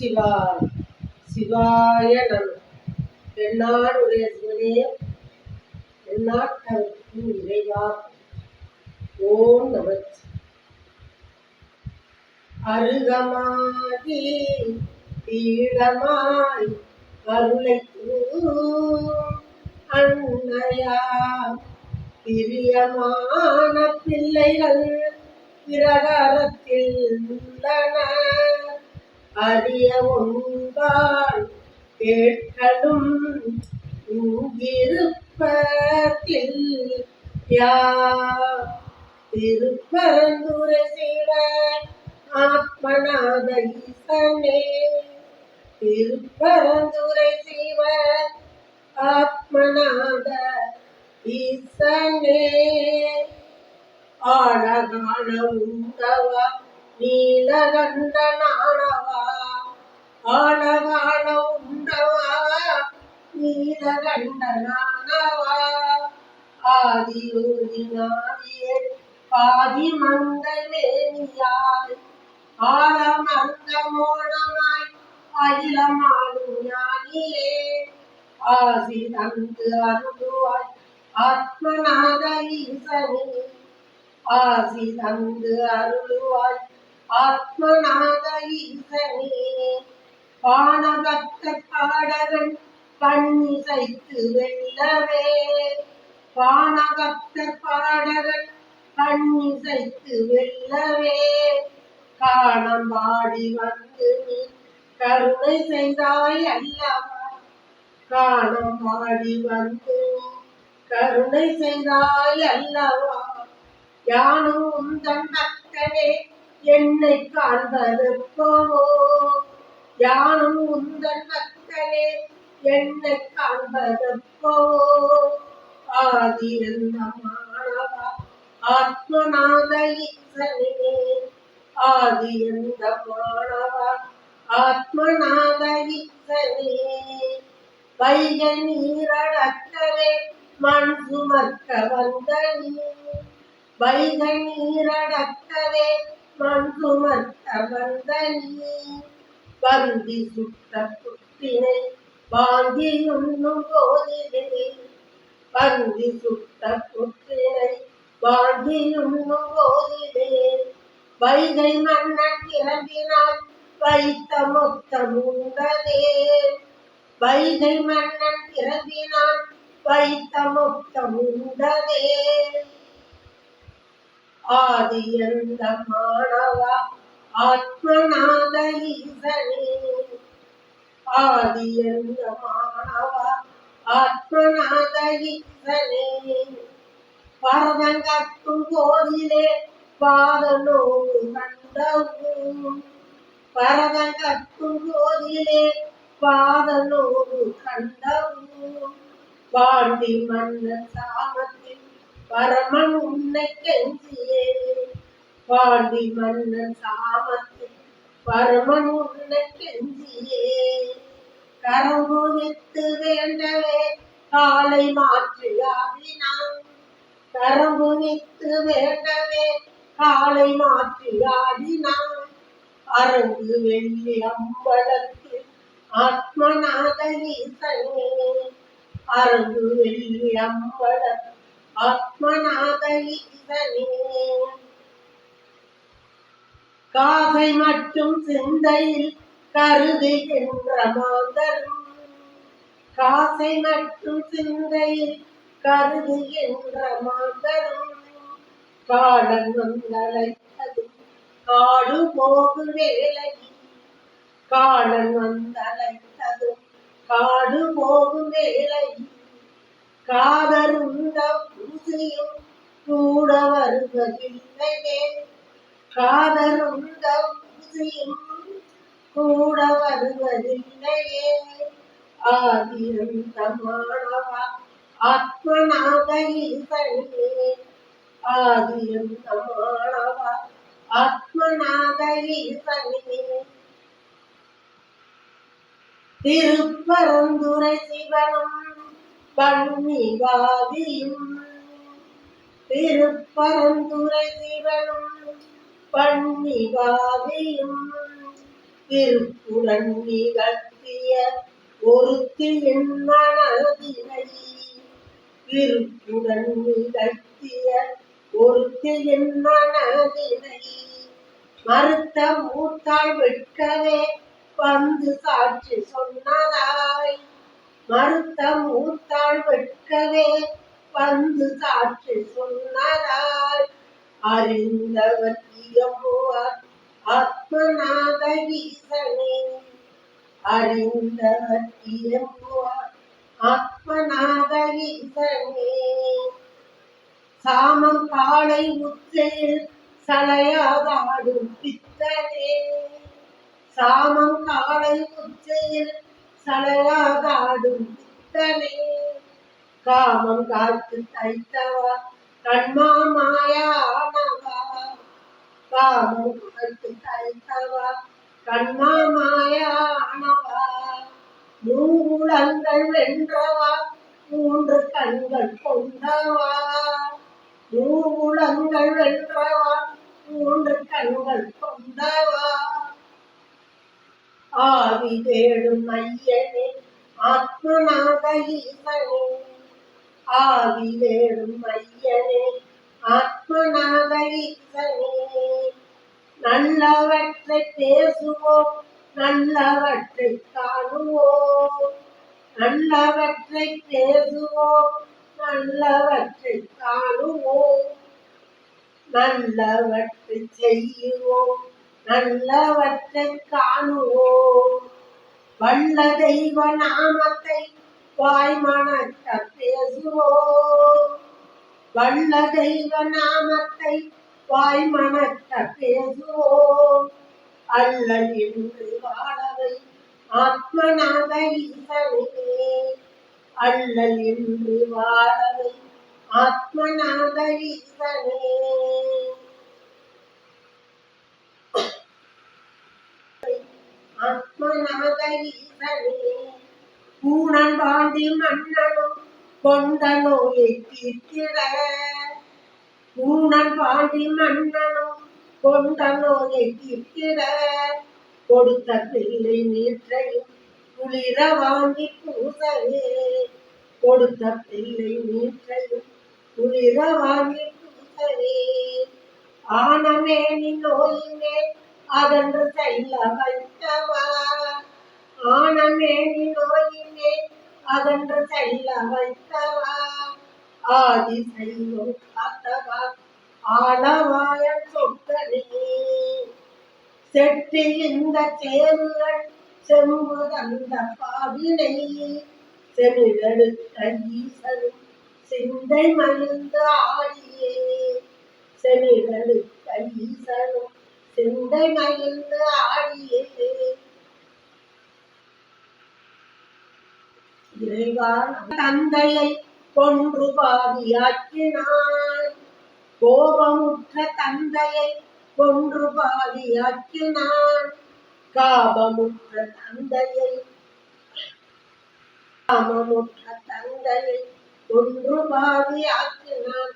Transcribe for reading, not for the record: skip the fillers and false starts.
நமச்சிவாய். சிவாய நம. எந்நாடுடைய சிவனே, எந்நாட்டவர்க்கும் இறைவா. ஓம் நமச்சி. அருகமாகி தீழமாய் அருளை அன்னையா பிரியமான பிள்ளைகள் பிரகாரத்தில் உள்ளன. அறிய ஒன்றால் கேட்கலும் இங்கிருப்பத்தில் யார் திருப்பரந்துரை செய்த ஆத்மநாத ஈசனே. திருப்பரந்துரை செய்வ ஆத்மநாத ஈசனே. ஆழகான உண்டவா நீலகண்டனானவா. ஆழகான உண்டவா நீலகண்டனானவா. ஆதியோதி நாதியே பாதி மங்கமேனியாய் ஆழமர்ந்த மோனமாய் அகிலமாடும் ஞானியே. ஆசி தந்து அருள்வாய் ஆத்மநாத ஈசனே. ஆசி தந்து அருள்வாய் ஆத்மநாத ஈசனே. பானபக்த பாடகன் பண்ணிசைத்து வெல்லவே. பானபக்த பாடகன் பண்ணிசைத்து வெல்லவே. காணம் பாடி வந்து நீ கருணை செய்தாய் அல்லவா. காணம் பாடி வந்து நீ கருணை செய்தாய் அல்லவா. யானும் உந்தன் பக்தனே என்னை காண்பதெப்போவோ. யானும் உந்தன் பக்தனே என்னை காண்பதெப்போவோ. ஆதி எந்த மாணவா ஆத்மநாத ஈசனே. ஆதி எந்த மாணவா ஆத்மநாத ஈசனே. வைகை நீரடக்கவே மண் சுமக்க வந்த நீ. வைகை நீரடக்கவே மண் சுமக்க வந்த நீ. வந்தி சுட்ட புத்தினை வாந்தி உண்ணும் போதிலே. வந்தி சுட்ட புத்தினை வாந்தி உண்ணும் போதிலே. வைகை மன்னன் கிளம்பினால் வைத்த மொத்தம் உண்டதே. வைகை மன்னன் கிளம்பினால் வைத்த மொத்தம் உண்டதே. ஆதி எந்த மாணவா ஆத்மநாத ஈசனே. ஆதி எந்த மாணவா ஆத்மநாத ஈசனே. பரதங்கட்டும் போதிலே பாதனோடு கண்டவும். பரதங்கட்டும் போதிலே பாதனோடு கண்டவும். பாண்டி மன்னன் சாமத்தில் பரமன் உன்னை கெஞ்சியே. பாண்டி மன்னன் சாமத்தில் பரமன் உன்னை கெஞ்சியே. கரம்புவித்து வேண்டவே காலை மாற்றி ஆடினான். கரம்புவித்து வேண்டவே காலை மாற்றி ஆடினான். அரங்கு வெள்ளி அம்பலத்தில் ஆத்மநாத ஈசனே. அரங்கு வெள்ளி அம்பல ஆத்மநாத ஈசனே. காசை மட்டும் சிந்தையில் கருதுகின்ற மாந்தரும். காசை மட்டும் சிந்தையில் கருதுகின்ற மாந்தரும். காடன் வந்தழைத்ததும் காடு போகு வேலை. காடன் வந்தழைத்ததும் காடு போகும் வேலை. காதருந்த பூசியும் கூட வருவதில்லையே. காதருந்த பூசியும் கூட வருவதில்லையே. ஆதி எந்த மாணவா ஆத்மநாத ஈசனே. ஆதி எந்த மாணவா ஆத்மநாத ஈசனே. திருப்பரந்துரை சிவனும் பன்னிவாதியும். திருப்பரந்துரை சிவனும் பன்னிவாதியும். விருப்புடன் நிகழ்த்திய ஒருத்தியின் மனதினை விருப்புடன் நிகழ்த்திய ஒருத்தியின் மனதினை மறுத்த மூத்தாள் வெட்கவே வந்து சாட்சி சொன்னதாய் மறுத்த மூத்தாள் வெட்கவே வந்து சாட்சி சொன்னதாய் அறிந்தவர் இயம்புவார் ஆத்மநாத ஈசனே அறிந்தவர் இயம்புவார் ஆத்மநாத ஈசனே சாமம் காலை உச்சையில் சலையாதாடும் பித்தனே சாமம் காலை உச்சையில் சலையாதாடும் பித்தனே காமம் காத்து தைத்தவா கண்மாமாயானவா காமம் காத்து தைத்தவா கண்மாமாயானவா மூலங்கள் வென்றவா மூன்று கண்கள் கொண்டவா மூலங்கள் வென்றவா மூன்று கண்கள் கொண்டவா ஆவி தேடும் ஐயனே ஆத்மநாத ஈசனே ஆவி தேடும் ஐயனே ஆத்மநாத ஈசனே நல்லவற்றை பேசுவோம் நல்லவற்றை காணுவோம் நல்லவற்றை பேசுவோம் நல்லவற்றை காணுவோம் நல்லவற்றை செய்யுவோம் நல்லவற்றை காணுவோம் வல்ல தெய்வ நாமத்தை வாய்மணக்க பேசுவோம் வல்ல தெய்வ நாமத்தை வாய்மணக்க பேசுவோம் அல்லல் என்று வாழவை ஆத்மநாத ஈசனே அல்லல் என்று வாழவை ஆத்மநாத ஈசனே ஆத்மநாத ஈசனே பூணன் பாண்டி மன்னனும் கொண்ட நோயை தீர்த்திட பூணன் பாண்டி மன்னனும் கொண்ட நோயை தீர்த்திட கொடுத்த பிள்ளை நீற்றையும் குளிர வாங்கி பூசவே கொடுத்த பிள்ளை நீற்றையும் குளிர வாங்கி பூசவே ஆனமேனி நோயினே அதன்று செல்ல வைத்தவா ஆனமேனி நோயினே அதன்று செல்ல வைத்தவா ஆதி செய்வோம் காத்தவா ஆளவாய சொற்களே செட்டி இந்த சேவுகள் செம்பு தந்த பாவினை செவிலெடுத்த ஈசனும் சிந்தை மகிழ்ந்து ஆடியே செவிலெடுத்த ஈசனும் சிந்தை மகிழ்ந்து ஆடியே இறைவான் தந்தையை கொன்று பாதியாக்கினான் கோபமுற்ற தந்தையை கொன்று பாதியாக்கினான் காபமுற்ற தந்தையை காமமுற்ற தந்தையை கொன்று பாதியாக்கினான்